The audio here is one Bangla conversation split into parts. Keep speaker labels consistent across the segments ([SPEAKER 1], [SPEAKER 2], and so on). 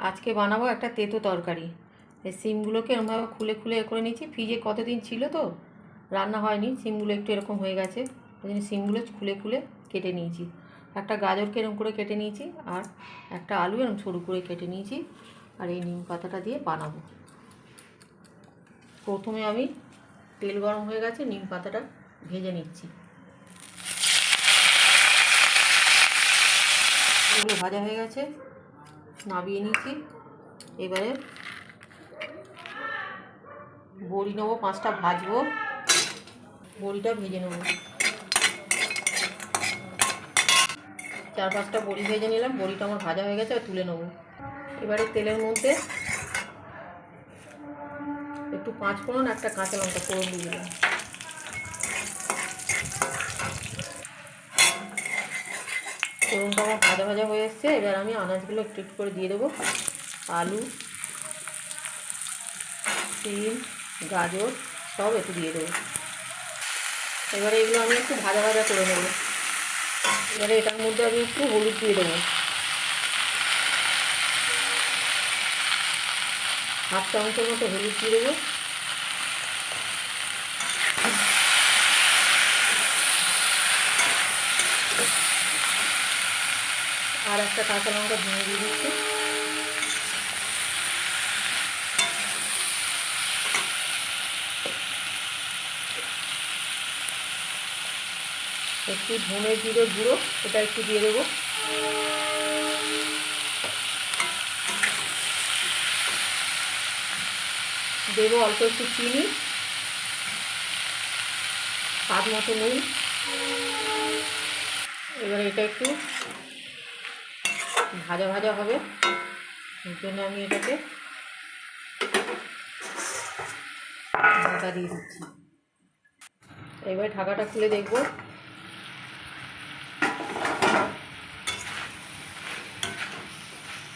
[SPEAKER 1] আজকে বানাবো একটা তেতো তরকারি। এই সিমগুলোকে এরকমভাবে খুলে খুলে করে নিয়েছি। ফ্রিজে কতদিন ছিল তো রান্না হয়নি, সিমগুলো একটু এরকম হয়ে গেছে, ওই জন্য সিমগুলো খুলে খুলে কেটে নিয়েছি। একটা গাজরকে এরকম করে কেটে নিয়েছি, আর একটা আলু এরকম সরু করে কেটে নিয়েছি। আর এই নিম পাতাটা দিয়ে বানাবো। প্রথমে আমি তেল গরম হয়ে গেছে, নিম পাতাটা ভেজে নিচ্ছি। এগুলো ভাজা হয়ে গেছে, নামিয়ে নিয়েছি। এবারে বড়ি নেবো, 5টা ভাজবো। বড়িটা ভেজে নেবো, 4-5টা বড়ি ভেজে নিলাম। বড়িটা আমার ভাজা হয়ে গেছে, আর তুলে নেবো। এবারে তেলের মধ্যে একটু 5 ফোড়ন, একটা কাঁচা লঙ্কা ফোড়ন দিয়ে দিলাম। ফোড়নটা আমার ভাজা ভাজা হয়ে এসছে। এবার আমি আনাজগুলো একটু একটু করে দিয়ে দেবো। আলু, সিম, গাজর সব একটু দিয়ে দেবো। এবারে এগুলো আমি একটু ভাজা ভাজা করে নেবো। এবারে এটার মধ্যে আমি একটু হলুদ দিয়ে দেবো, 1/2 চামচের মতো হলুদ দিয়ে দেবো। আর একটা কাঁচা লঙ্কা ভেঙে দিয়ে দিচ্ছি। একটু ধনে জিরে গুঁড়ো, এটা একটু দিয়ে দেবো। দেবো অল্প একটু চিনি, স্বাদ মতো নুন। এবারে এটা একটু ভাজা ভাজা হবে, এর জন্য আমি এটাকে ঢাকা দিয়ে দিচ্ছি। এবারে ঢাকাটা খুলে দেখবো।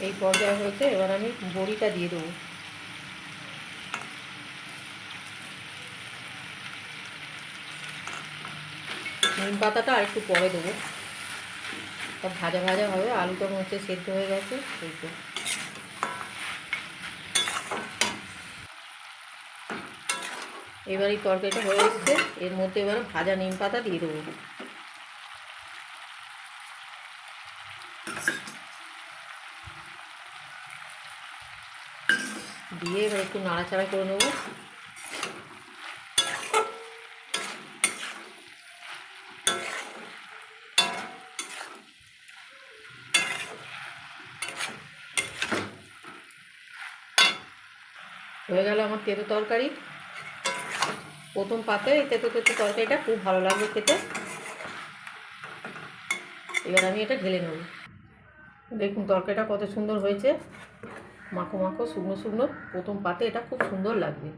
[SPEAKER 1] এই পর্যায়ে হয়েছে। এবার আমি বড়িটা দিয়ে দেবো। নিম পাতাটা আর একটু পরে দেবো, সব ভাজা ভাজা হবে। আলুটা মধ্যে সেদ্ধ হয়ে গেছে। এই তো এবার এই তরকারিটা হয়ে এসছে। এর মধ্যে এবার ভাজা নিম পাতা দিয়ে দেবো। দিয়ে এবার একটু নাড়াচাড়া করে নেবো। হয়ে গেল আমার তেতো তরকারি। প্রথম পাতে এই তেতো তেতো তরকারিটা খুব ভালো লাগবে খেতে। এবার আমি এটা ঢেলে নেব। দেখুন তরকারিটা কত সুন্দর হয়েছে, মাখো মাখো শুকনো শুকনো। প্রথম পাতে এটা খুব সুন্দর লাগবে।